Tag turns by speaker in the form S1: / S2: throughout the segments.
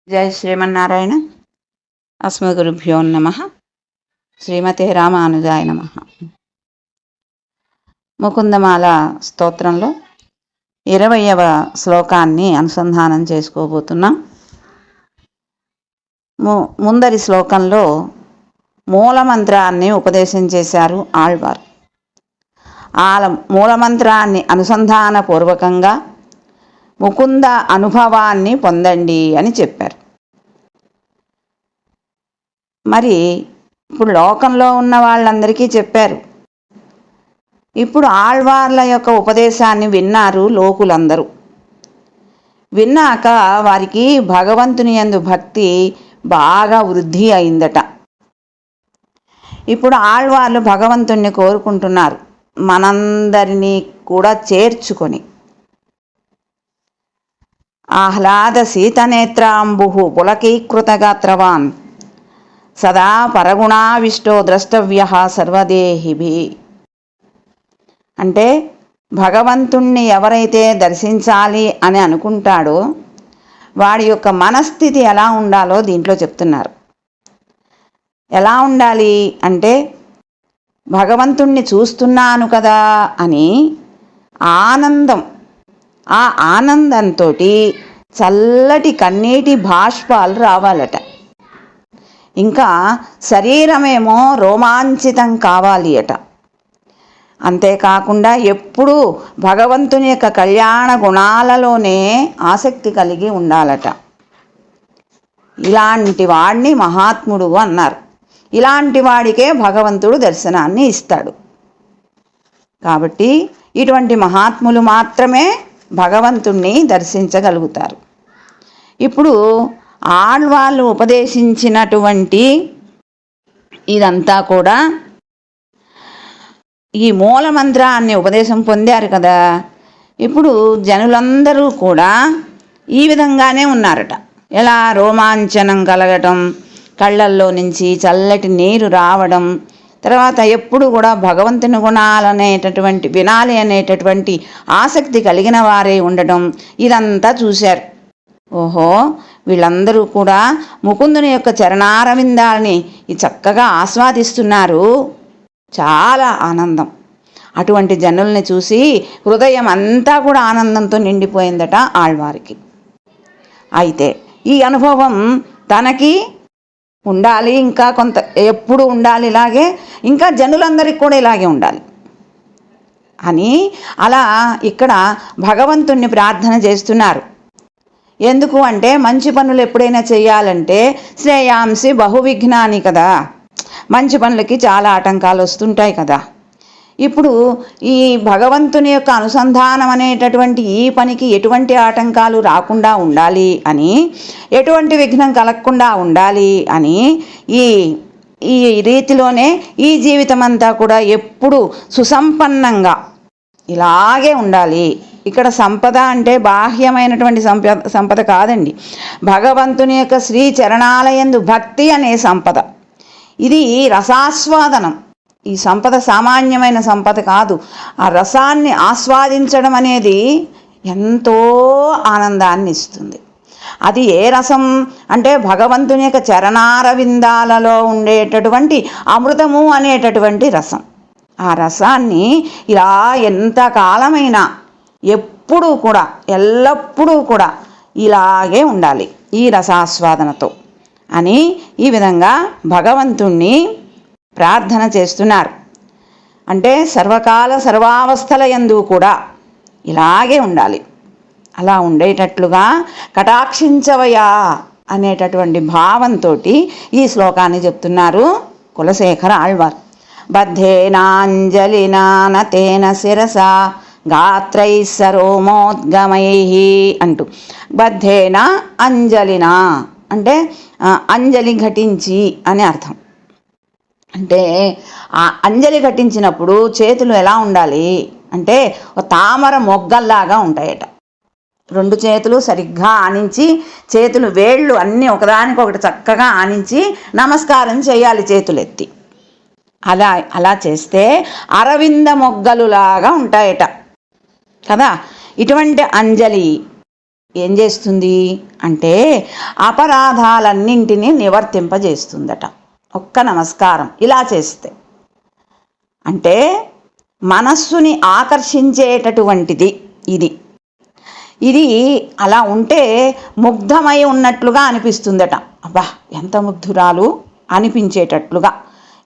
S1: జై శ్రీమన్నారాయణ. అస్మద్గురుభ్యో నమః. శ్రీమతే రామానుజాయ నమః. ముకుందమాల స్తోత్రంలో 20వ శ్లోకాన్ని అనుసంధానం చేసుకోబోతున్నాం. ముందరి శ్లోకంలో మూలమంత్రాన్ని ఉపదేశం చేశారు ఆళ్వార్. ఆ మూలమంత్రాన్ని అనుసంధానపూర్వకంగా ముకుంద అనుభవాన్ని పొందండి అని చెప్పారు. మరి ఇప్పుడు లోకంలో ఉన్న వాళ్ళందరికీ చెప్పారు. ఇప్పుడు ఆళ్వార్ల యొక్క ఉపదేశాన్ని విన్నారు లోకులందరూ. విన్నాక వారికి భగవంతుని యందు భక్తి బాగా వృద్ధి అయిందట. ఇప్పుడు ఆళ్వార్లు భగవంతుణ్ణి కోరుకుంటున్నారు, మనందరినీ కూడా చేర్చుకొని. ఆహ్లాద శీతనేత్రాంబు పులకీకృతగాత్రవాన్ సదా పరగుణావిష్టో ద్రష్టవ్య సర్వదేహిభి. అంటే భగవంతుణ్ణి ఎవరైతే దర్శించాలి అని అనుకుంటాడో వాడి యొక్క మనస్థితి ఎలా ఉండాలో దీంట్లో చెప్తున్నారు. ఎలా ఉండాలి అంటే, భగవంతుణ్ణి చూస్తున్నాను కదా అని ఆనందం, ఆ ఆనందంతో చల్లటి కన్నీటి బాష్పాలు రావాలట. ఇంకా శరీరమేమో రోమాంచితం కావాలి అట. అంతేకాకుండా ఎప్పుడూ భగవంతుని యొక్క కళ్యాణ గుణాలలోనే ఆసక్తి కలిగి ఉండాలట. ఇలాంటి వాడిని మహాత్ముడు అన్నారు. ఇలాంటి వాడికే భగవంతుడు దర్శనాన్ని ఇస్తాడు. కాబట్టి ఇటువంటి మహాత్ములు మాత్రమే భగవంతుణ్ణి దర్శించగలుగుతారు. ఇప్పుడు ఆళ్వార్లు ఉపదేశించినటువంటి ఇదంతా కూడా ఈ మూలమంత్రాన్ని ఉపదేశం పొందారు కదా. ఇప్పుడు జనులందరూ కూడా ఈ విధంగానే ఉన్నారట. ఎలా రోమాంచనం కలగటం, కళ్ళల్లో నుంచి చల్లటి నీరు రావడం, తర్వాత ఎప్పుడు కూడా భగవంతుని గుణాలనేటటువంటి వినాలి అనేటటువంటి ఆసక్తి కలిగిన వారే ఉండటం, ఇదంతా చూశారు. ఓహో, వీళ్ళందరూ కూడా ముకుందుని యొక్క చరణారవిందాలని చక్కగా ఆస్వాదిస్తున్నారు. చాలా ఆనందం. అటువంటి జనుల్ని చూసి హృదయం అంతా కూడా ఆనందంతో నిండిపోయిందట ఆళ్వారికి. అయితే ఈ అనుభవం తనకి ఉండాలి, ఇంకా కొంత ఎప్పుడు ఉండాలి ఇలాగే, ఇంకా జనులందరికీ కూడా ఇలాగే ఉండాలి అని అలా ఇక్కడ భగవంతుణ్ణి ప్రార్థన చేస్తున్నారు. ఎందుకు అంటే, మంచి పనులు ఎప్పుడైనా చేయాలంటే శ్రేయాంసి బహువిఘ్నాని కదా, మంచి పనులకి చాలా ఆటంకాలు వస్తుంటాయి కదా. ఇప్పుడు ఈ భగవంతుని యొక్క అనుసంధానం అనేటటువంటి ఈ పనికి ఎటువంటి ఆటంకాలు రాకుండా ఉండాలి అని, ఎటువంటి విఘ్నం కలగకుండా ఉండాలి అని ఈ ఈ రీతిలోనే ఈ జీవితం అంతా కూడా ఎప్పుడు సుసంపన్నంగా ఇలాగే ఉండాలి. ఇక్కడ సంపద అంటే బాహ్యమైనటువంటి సంపద కాదండి. భగవంతుని యొక్క శ్రీ చరణాలయందు భక్తి అనే సంపద. ఇది రసాస్వాదనం. ఈ సంపద సామాన్యమైన సంపద కాదు. ఆ రసాన్ని ఆస్వాదించడం అనేది ఎంతో ఆనందాన్ని ఇస్తుంది. అది ఏ రసం అంటే, భగవంతుని యొక్క చరణారవిందాలలో ఉండేటటువంటి అమృతము అనేటటువంటి రసం. ఆ రసాన్ని ఇలా ఎంతకాలమైనా ఎప్పుడూ కూడా ఎల్లప్పుడూ కూడా ఇలాగే ఉండాలి ఈ రసాస్వాదనతో అని ఈ విధంగా భగవంతుణ్ణి ప్రార్థన చేస్తున్నారు. అంటే సర్వకాల సర్వావస్థల యందు కూడా ఇలాగే ఉండాలి. అలా ఉండేటట్లుగా కటాక్షించవయా అనేటటువంటి భావంతో ఈ శ్లోకాన్ని చెప్తున్నారు కులశేఖర ఆళ్వార్. బద్ధేనాంజలినా నతేన శిరసా గాత్రై సరోమోద్గమై అంటూ, బద్ధేన అంజలినా అంటే అంజలి ఘటించి అని అర్థం. అంటే ఆ అంజలి ఘటించినప్పుడు చేతులు ఎలా ఉండాలి అంటే, తామర మొగ్గల్లాగా ఉంటాయట. రెండు చేతులు సరిగ్గా ఆనించి, చేతులు వేళ్ళు అన్నీ ఒకదానికొకటి చక్కగా ఆనించి నమస్కారం చేయాలి చేతులెత్తి. అలా చేస్తే అరవింద మొగ్గలులాగా ఉంటాయట కదా. ఇటువంటి అంజలి ఏం చేస్తుంది అంటే అపరాధాలన్నింటినీ నివర్తింపజేస్తుందట ఒక్క నమస్కారం ఇలా చేస్తే. అంటే మనస్సుని ఆకర్షించేటటువంటిది ఇది. ఇది అలా ఉంటే ముగ్ధమై ఉన్నట్లుగా అనిపిస్తుందట. అబ్బా ఎంత ముగ్ధురాలు అనిపించేటట్లుగా.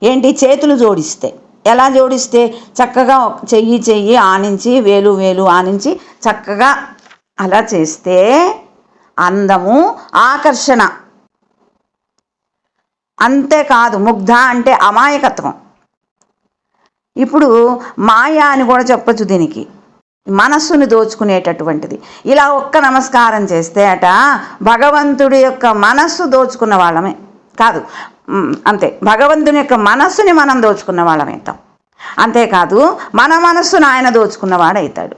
S1: ఏంటి? చేతులు జోడిస్తే. ఎలా జోడిస్తే? చక్కగా చెయ్యి ఆనించి వేలు ఆనించి చక్కగా అలా చేస్తే అందము, ఆకర్షణ. అంతేకాదు, ముగ్ధ అంటే అమాయకత్వం. ఇప్పుడు మాయ అని కూడా చెప్పచ్చు దీనికి. మనస్సుని దోచుకునేటటువంటిది. ఇలా ఒక్క నమస్కారం చేస్తే భగవంతుడి యొక్క మనస్సు దోచుకున్న వాళ్ళమే కాదు, అంతే, భగవంతుని యొక్క మనస్సుని మనం దోచుకున్న వాళ్ళమవుతాం. అంతేకాదు మన మనస్సును ఆయన దోచుకున్నవాడవుతాడు.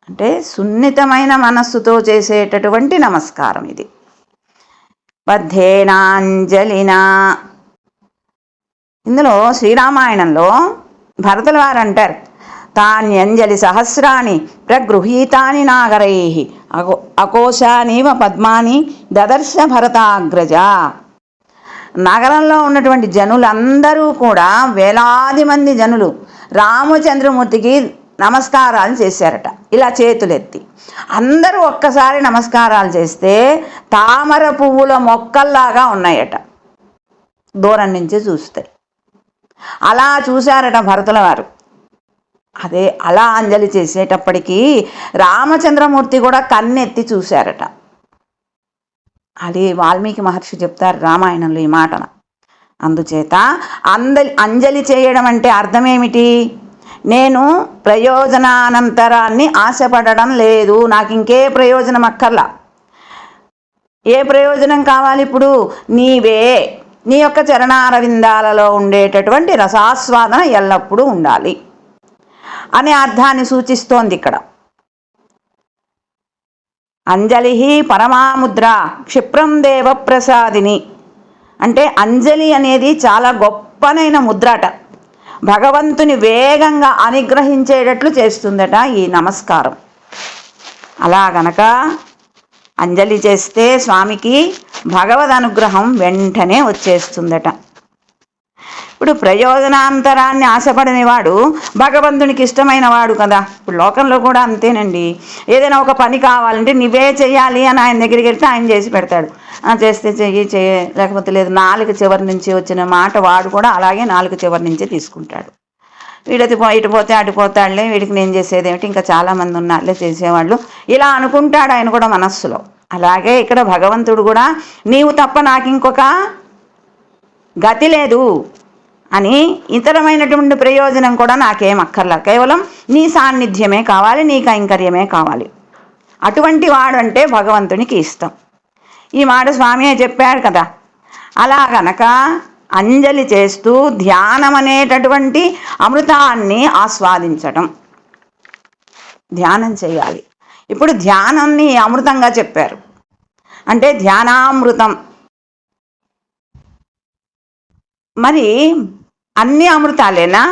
S1: అంటే సున్నితమైన మనస్సుతో చేసేటటువంటి నమస్కారం ఇది. బద్ధేనాంజలినా. ఇందులో శ్రీరామాయణంలో భరతుల వారు అంటారు, తాన్యంజలి సహస్రాన్ని ప్రగృహీతాని నాగరై అకోశానీవ పద్మాని దదర్శ భరతాగ్రజ. నగరంలో ఉన్నటువంటి జనులందరూ కూడా, వేలాది మంది జనులు రామచంద్రమూర్తికి నమస్కారాలు చేశారట. ఇలా చేతులెత్తి అందరూ ఒక్కసారి నమస్కారాలు చేస్తే తామర పువ్వుల మొక్కల్లాగా ఉన్నాయట దూరం నుంచి చూస్తే. అలా చూశారట భరతుల వారు. అదే అలా అంజలి చేసేటప్పటికీ రామచంద్రమూర్తి కూడా కన్నెత్తి చూశారట. అది వాల్మీకి మహర్షి చెప్తారు రామాయణంలో ఈ మాటన. అందుచేత అంజలి చేయడం అంటే అర్థమేమిటి? నేను ప్రయోజనానంతరాన్ని ఆశపడడం లేదు, నాకు ఇంకే ప్రయోజనం అక్కర్లా. ఏ ప్రయోజనం కావాలి ఇప్పుడు? నీవే, నీ యొక్క చరణారవిందాలలో ఉండేటటువంటి రసాస్వాదన ఎల్లప్పుడూ ఉండాలి అనే అర్థాన్ని సూచిస్తోంది ఇక్కడ. అంజలి పరమాముద్ర క్షిప్రం దేవ ప్రసాదిని. అంటే అంజలి అనేది చాలా గొప్పనైన ముద్రట. భగవంతుని వేగంగా అనుగ్రహించేటట్లు చేస్తుందట ఈ నమస్కారం. అలా గనక అంజలి చేస్తే స్వామికి భగవద్ అనుగ్రహం వెంటనే వచ్చేస్తుందట. ఇప్పుడు ప్రయోజనాంతరాన్ని ఆశపడని వాడు భగవంతునికి ఇష్టమైన వాడు కదా. ఇప్పుడు లోకంలో కూడా అంతేనండి. ఏదైనా ఒక పని కావాలంటే నువ్వే చేయాలి అని ఆయన దగ్గరికి వెళ్తే ఆయన చేసి పెడతాడు. చేస్తే లేకపోతే లేదు. నాలుగు చివరి నుంచి వచ్చిన మాట వాడు కూడా అలాగే నాలుగు చివరి నుంచే తీసుకుంటాడు. వీడైతే ఇటు పోతే అటు పోతాడులే, వీడికి నేను చేసేది ఏమిటి, ఇంకా చాలామంది ఉన్నారులే చేసేవాళ్ళు, ఇలా అనుకుంటాడు ఆయన కూడా మనస్సులో. అలాగే ఇక్కడ భగవంతుడు కూడా నీవు తప్ప నాకు ఇంకొక గతి లేదు అని, ఇతరమైనటువంటి ప్రయోజనం కూడా నాకేం అక్కర్లా, కేవలం నీ సాన్నిధ్యమే కావాలి, నీ కైంకర్యమే కావాలి. అటువంటి వాడు అంటే భగవంతునికి ఇష్టం. ఈ మాట స్వామియే చెప్పాడు కదా. అలా గనక అంజలి చేస్తూ ధ్యానం అనేటటువంటి అమృతాన్ని ఆస్వాదించటం, ధ్యానం చేయాలి. ఇప్పుడు ధ్యానాన్ని అమృతంగా చెప్పారు. అంటే ధ్యానామృతం. మరి అన్ని అమృతాలేనా?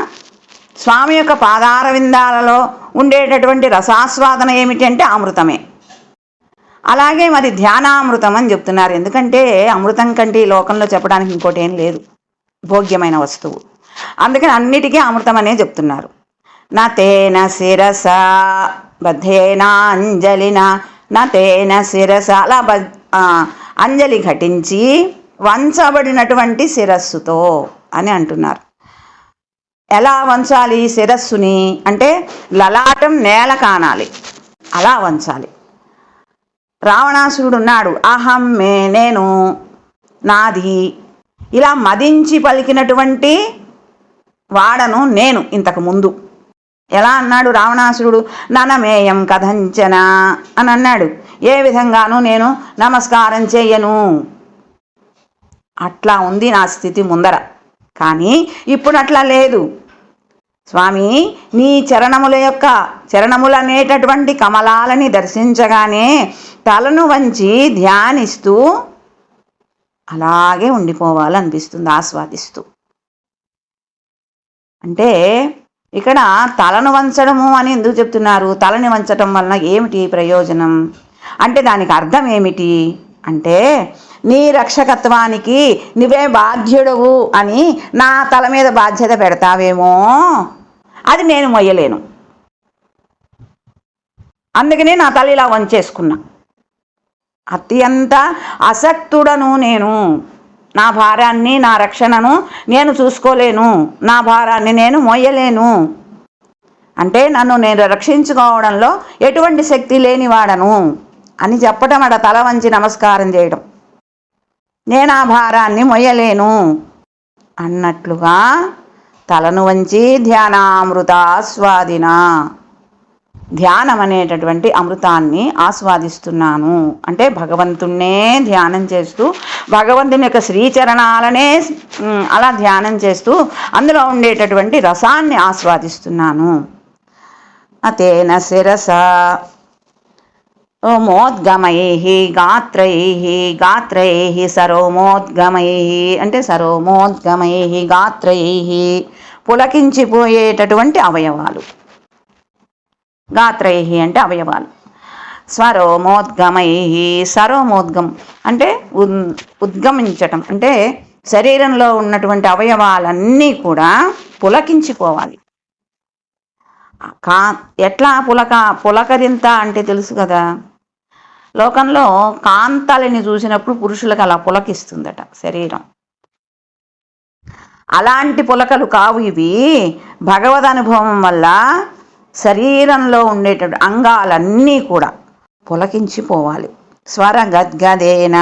S1: స్వామి యొక్క పాదార విందాలలో ఉండేటటువంటి రసాస్వాదన ఏమిటి అంటే అమృతమే. అలాగే మరి ధ్యానామృతం అని చెప్తున్నారు. ఎందుకంటే అమృతం కంటే ఈ లోకంలో చెప్పడానికి ఇంకోటి ఏం లేదు, భోగ్యమైన వస్తువు. అందుకని అన్నిటికీ అమృతం అనే చెప్తున్నారు. నా తేన శిరస బద్ధేనా అంజలిన, నా తేన శిరస. అలా అంజలి ఘటించి వంచబడినటువంటి శిరస్సుతో అని అంటున్నారు. ఎలా వంచాలి శిరస్సుని అంటే లలాటం నేల కానాలి, అలా వంచాలి. రావణాసురుడు ఉన్నాడు, అహం మే, నేను, నాది, ఇలా మదించి పలికినటువంటి వాడను నేను ఇంతకు ముందు. ఎలా అన్నాడు రావణాసురుడు? ననమేయం కథంచన అని అన్నాడు. ఏ విధంగానూ నేను నమస్కారం చేయను. అట్లా ఉంది నా స్థితి ముందర. కానీ ఇప్పుడు అట్లా లేదు. స్వామి నీ చరణములు అనేటటువంటి కమలాలని దర్శించగానే తలను వంచి ధ్యానిస్తూ అలాగే ఉండిపోవాలనిపిస్తుంది, ఆస్వాదిస్తూ. అంటే ఇక్కడ తలను వంచడము అని ఎందుకు చెప్తున్నారు? తలని వంచడం వలన ఏమిటి ప్రయోజనం? అంటే దానికి అర్థం ఏమిటి అంటే, నీ రక్షకత్వానికి నువ్వే బాధ్యుడవు అని నా తల మీద బాధ్యత పెడతావేమో, అది నేను మొయ్యలేను, అందుకనే నా తల ఇలా వంచేసుకున్నా. అత్యంత అసక్తుడను నేను, నా భారాన్ని నా రక్షణను నేను చూసుకోలేను, నా భారాన్ని నేను మోయలేను, అంటే నన్ను నేను రక్షించుకోవడంలో ఎటువంటి శక్తి లేనివాడను అని చెప్పటం, అడ తల వంచి నమస్కారం చేయడం, నేను ఆ భారాన్ని మొయ్యలేను అన్నట్లుగా తలను వంచి ధ్యానామృతాస్వాదిన, ధ్యానం అనేటటువంటి అమృతాన్ని ఆస్వాదిస్తున్నాను. అంటే భగవంతుణ్ణే ధ్యానం చేస్తూ, భగవంతుని యొక్క శ్రీచరణాలనే అలా ధ్యానం చేస్తూ అందులో ఉండేటటువంటి రసాన్ని ఆస్వాదిస్తున్నాను. అతేన శిరస మోద్గమై గాత్రై గాత్రై సరోమోద్గమై, అంటే సరోమోద్గమై గాత్రై పులకించిపోయేటటువంటి అవయవాలు, గాత్రై అంటే అవయవాలు, స్వరోమోద్గమై సరోమోద్గం అంటే ఉద్గమించటం, అంటే శరీరంలో ఉన్నటువంటి అవయవాలన్నీ కూడా పులకించిపోవాలి. ఎట్లా పులకరింత అంటే తెలుసు కదా, లోకంలో కాంతలని చూసినప్పుడు పురుషులకు అలా పులకిస్తుందట శరీరం. అలాంటి పులకలు కావు ఇవి, భగవద్ అనుభవం వల్ల శరీరంలో ఉండేటటువంటి అంగాలన్నీ కూడా పులకించిపోవాలి. స్వర గద్గదేన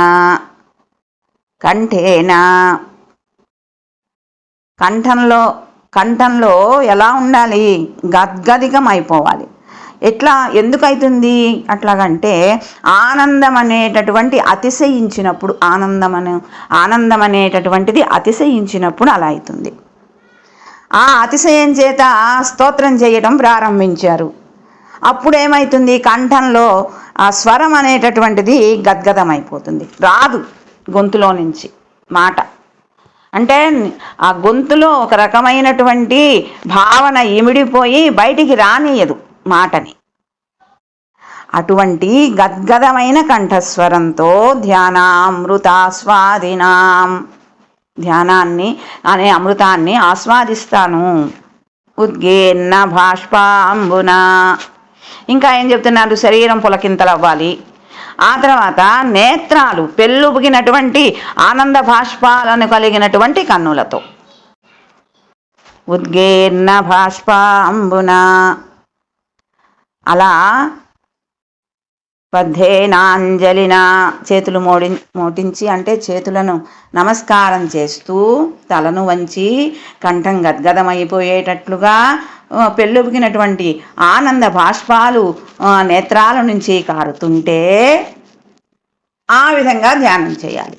S1: కంఠేన, కంఠంలో ఎలా ఉండాలి, గద్గదికం అయిపోవాలి. ఎట్లా ఎందుకైతుంది అట్లాగంటే, ఆనందం అనేటటువంటి అతిశయించినప్పుడు, ఆనందం అనేటటువంటిది అతిశయించినప్పుడు అలా అవుతుంది. ఆ అతిశయం చేత స్తోత్రం చేయడం ప్రారంభించారు. అప్పుడేమవుతుంది, కంఠంలో ఆ స్వరం అనేటటువంటిది గద్గదమైపోతుంది, రాదు గొంతులో నుంచి మాట. అంటే ఆ గొంతులో ఒక రకమైనటువంటి భావన ఇమిడిపోయి బయటికి రానియదు మాటని. అటువంటి గద్గదమైన కంఠస్వరంతో ధ్యానామృతాస్వాదినాం, ధ్యానాన్ని అనే అమృతాన్ని ఆస్వాదిస్తాను. ఉద్గేన్న బాష్పాంబున, ఇంకా ఏం చెప్తున్నారు, శరీరం పులకింతలవ్వాలి. ఆ తర్వాత నేత్రాలు పెళ్ళుబుగినటువంటి ఆనంద బాష్పాలను కలిగినటువంటి కన్నులతో, ఉద్గేన్న బాష్పాంబున, అలా పద్ధేనాంజలిన చేతులు మోటించి, అంటే చేతులను నమస్కారం చేస్తూ తలను వంచి కంఠం గద్గదమైపోయేటట్లుగా పెళ్ళుబుకినటువంటి ఆనంద బాష్పాలు నేత్రాల నుంచి కారుతుంటే ఆ విధంగా ధ్యానం చేయాలి.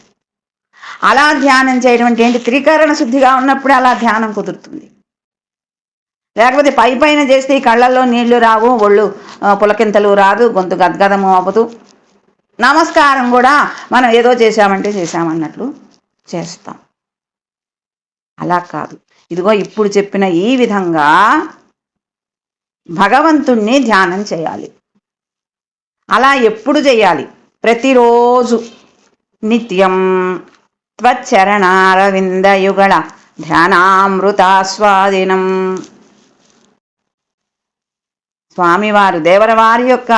S1: అలా ధ్యానం చేయడం అంటే ఏంటి, త్రికరణ శుద్ధిగా ఉన్నప్పుడే అలా ధ్యానం కుదురుతుంది. లేకపోతే పైన చేస్తే ఈ కళ్ళల్లో నీళ్లు రావు, ఒళ్ళు పులకింతలు రాదు, గొంతు గద్గదము అవ్వదు. నమస్కారం కూడా మనం ఏదో చేశామంటే చేశామన్నట్లు చేస్తాం. అలా కాదు, ఇదిగో ఇప్పుడు చెప్పిన ఈ విధంగా భగవంతుణ్ణి ధ్యానం చేయాలి. అలా ఎప్పుడు చేయాలి, ప్రతిరోజు నిత్యం త్వచ్చరణారవిందయుగళ ధ్యానామృతాస్వాదినం. స్వామివారు దేవరవారి యొక్క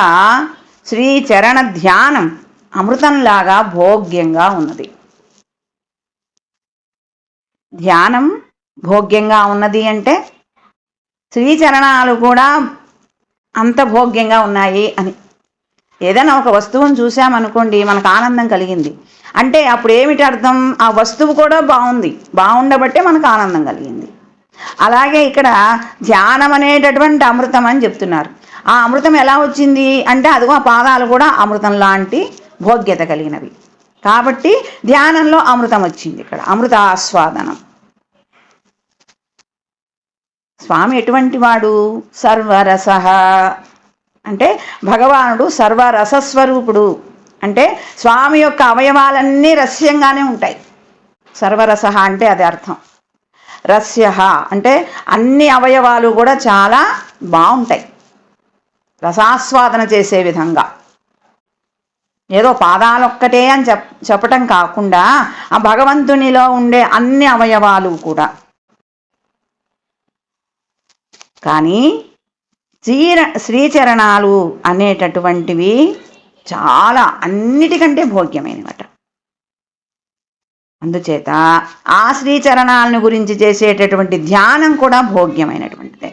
S1: శ్రీచరణ ధ్యానం అమృతంలాగా భోగ్యంగా ఉన్నది. ధ్యానం భోగ్యంగా ఉన్నది అంటే శ్రీచరణాలు కూడా అంత భోగ్యంగా ఉన్నాయి అని. ఏదైనా ఒక వస్తువును చూసామనుకోండి, మనకు ఆనందం కలిగింది అంటే అప్పుడు ఏమిటి అర్థం, ఆ వస్తువు కూడా బాగుండబట్టే మనకు ఆనందం కలిగింది. అలాగే ఇక్కడ ధ్యానం అనేటటువంటి అమృతం అని చెప్తున్నారు. ఆ అమృతం ఎలా వచ్చింది అంటే, అదిగో ఆ పాదాలు కూడా అమృతం లాంటి భోగ్యత కలిగినవి కాబట్టి ధ్యానంలో అమృతం వచ్చింది. ఇక్కడ అమృత ఆస్వాదనం. స్వామి ఎటువంటి వాడు, సర్వరస అంటే భగవానుడు సర్వరసస్వరూపుడు. అంటే స్వామి యొక్క అవయవాలన్నీ రస్యంగానే ఉంటాయి. సర్వరస అంటే అది అర్థం. రస్య అంటే అన్ని అవయవాలు కూడా చాలా బాగుంటాయి, రసాస్వాదన చేసే విధంగా. ఏదో పాదాలొక్కటే అని చెప్పటం కాకుండా ఆ భగవంతునిలో ఉండే అన్ని అవయవాలు కూడా. కానీ శ్రీచరణాలు అనేటటువంటివి చాలా అన్నిటికంటే భోగ్యమైనవట. అందుచేత ఆ శ్రీచరణాలను గురించి చేసేటటువంటి ధ్యానం కూడా భోగ్యమైనటువంటిదే.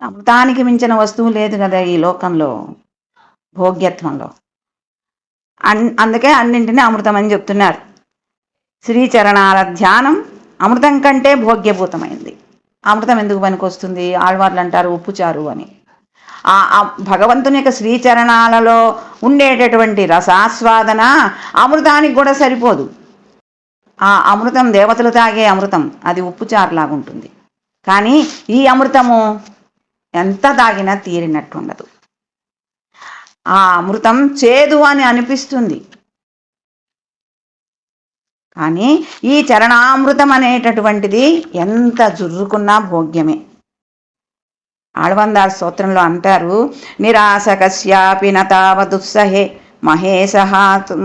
S1: అమృతానికి మించిన వస్తువు లేదు కదా ఈ లోకంలో, భోగ్యత్వంలో. అందుకే అన్నింటినీ అమృతం అని చెప్తున్నారు. శ్రీచరణాల ధ్యానం అమృతం కంటే భోగ్యభూతమైంది. అమృతం ఎందుకు పనికొస్తుంది? ఆళ్వార్లు అంటారు ఉప్పుచారు అని. ఆ భగవంతుని యొక్క శ్రీచరణాలలో ఉండేటటువంటి రసాస్వాదన అమృతానికి కూడా సరిపోదు. ఆ అమృతం దేవతలు తాగే అమృతం, అది ఉప్పుచారులాగా ఉంటుంది. కానీ ఈ అమృతము ఎంత తాగినా తీరినట్టుండదు. ఆ అమృతం చేదు అని అనిపిస్తుంది, కానీ ఈ చరణామృతం అనేటటువంటిది ఎంత జుర్రుకున్నా భోగ్యమే. ఆళ్వార్ స్తోత్రంలో అంటారు, నిరాశకస్యాపి నతావదుత్సహే మహేశహాతు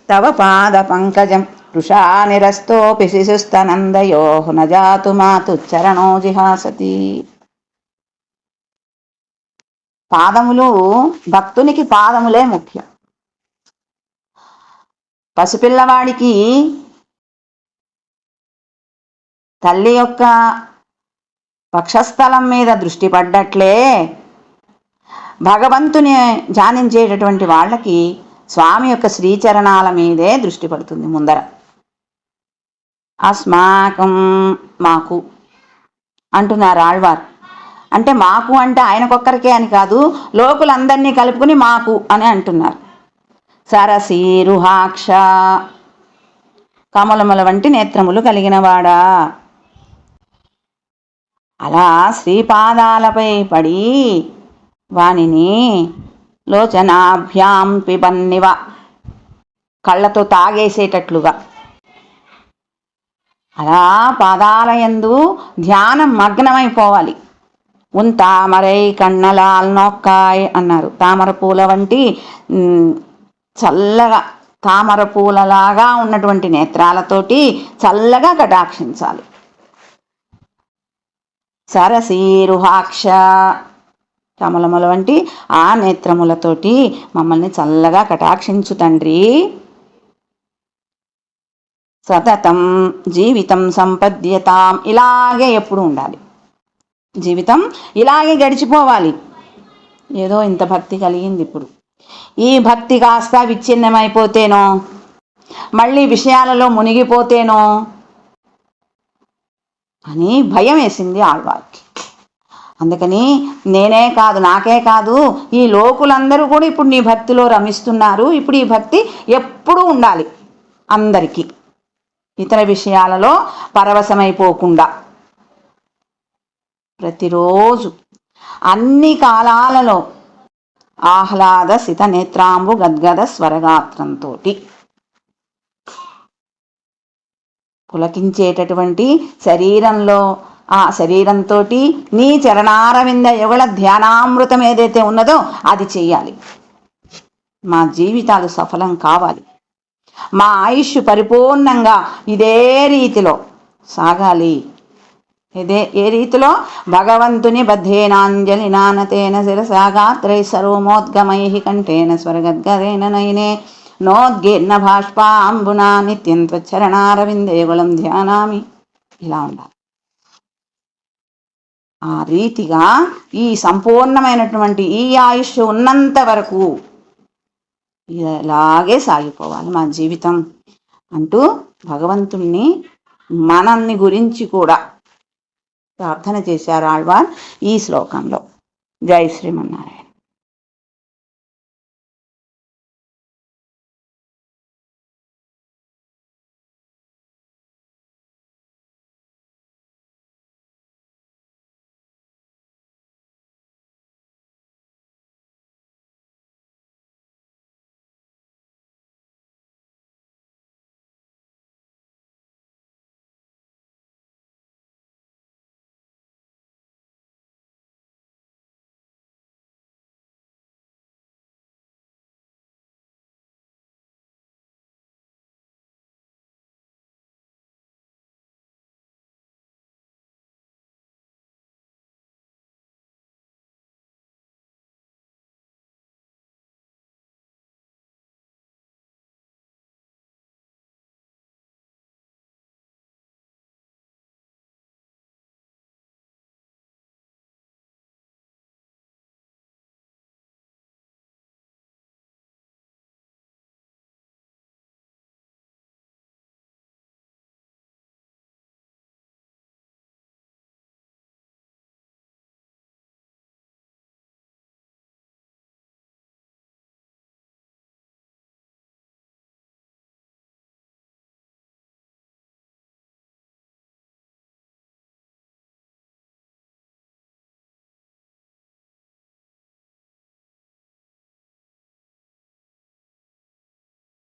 S1: తవ పాద పంకజం వృషా నిరస్తోపి శిశుస్తనందయో నజాతు మాతు చరణో జిహాసతి. పాదములు, భక్తునికి పాదములే ముఖ్యం. పసిపిల్లవాడికి తల్లి యొక్క వక్షస్థలం మీద దృష్టి పడ్డట్లే భగవంతుని ధ్యానించేటటువంటి వాళ్ళకి స్వామి యొక్క శ్రీచరణాల మీదే దృష్టి పడుతుంది ముందర. అస్మాకం, మాకు అంటున్నారు ఆళ్వార్. అంటే మాకు అంటే ఆయనకొక్కరికే అని కాదు, లోకులందరినీ కలుపుకుని మాకు అని అంటున్నారు. సరసీరుహాక్ష, కమలముల వంటి నేత్రములు కలిగినవాడా. అలా శ్రీపాదాలపై పడి వానిని లోచనాభ్యాం పిబన్నివ, కళ్ళతో తాగేసేటట్లుగా అలా పాదాలయందు ధ్యానం మగ్నమైపోవాలి. తామరై కన్నలాల్ నొక్కాయ్ అన్నారు. తామర పూల వంటి చల్లగా, తామర పూలలాగా ఉన్నటువంటి నేత్రాలతోటి చల్లగా కటాక్షించాలి. సరసీరుహాక్ష, కమలముల వంటి ఆ నేత్రములతోటి మమ్మల్ని చల్లగా కటాక్షించు తండ్రి. సతతం జీవితం సంపద్యతాం, ఇలాగే ఎప్పుడు ఉండాలి. జీవితం ఇలాగే గడిచిపోవాలి. ఏదో ఇంత భక్తి కలిగింది, ఇప్పుడు ఈ భక్తి కాస్త విచ్ఛిన్నమైపోతేనో, మళ్ళీ విషయాలలో మునిగిపోతేనో అని భయం వేసింది ఆళ్వార్కి. అందుకని నేనే కాదు, నాకే కాదు, ఈ లోకులందరూ కూడా ఇప్పుడు నీ భక్తిలో రమిస్తున్నారు. ఇప్పుడు ఈ భక్తి ఎప్పుడూ ఉండాలి అందరికీ, ఇతర విషయాలలో పరవశమైపోకుండా ప్రతిరోజు అన్ని కాలాలలో ఆహ్లాద సిత నేత్రాంబు గద్గద స్వరగాత్రంతో పులకించేటటువంటి శరీరంలో, ఆ శరీరంతో నీ చరణారవింద యుగళ ధ్యానామృతం ఏదైతే ఉన్నదో అది చెయ్యాలి. మా జీవితాలు సఫలం కావాలి, మా ఆయుష్ పరిపూర్ణంగా ఇదే రీతిలో సాగాలి. ఏ రీతిలో? భగవంతుని బద్ధేనాంజలి నానతేన శిరసాగాత్రై సర్వమోద్గమై కంఠేన స్వర్గద్గరేణ నయనే నోద్గీర్ణ భాష్పాంబునా నిత్యం త్వచ్చరణారవిందేగులం ధ్యానామి. ఇలా ఉండాలి. ఆ రీతిగా ఈ సంపూర్ణమైనటువంటి ఈ ఆయుష్ ఉన్నంత వరకు ఇలాగే సాగిపోవాలి మా జీవితం అంటూ భగవంతుణ్ణి, మనల్ని గురించి కూడా ప్రార్థన చేశారు ఆళ్వార్ ఈ శ్లోకంలో. జై శ్రీమన్నారాయణ.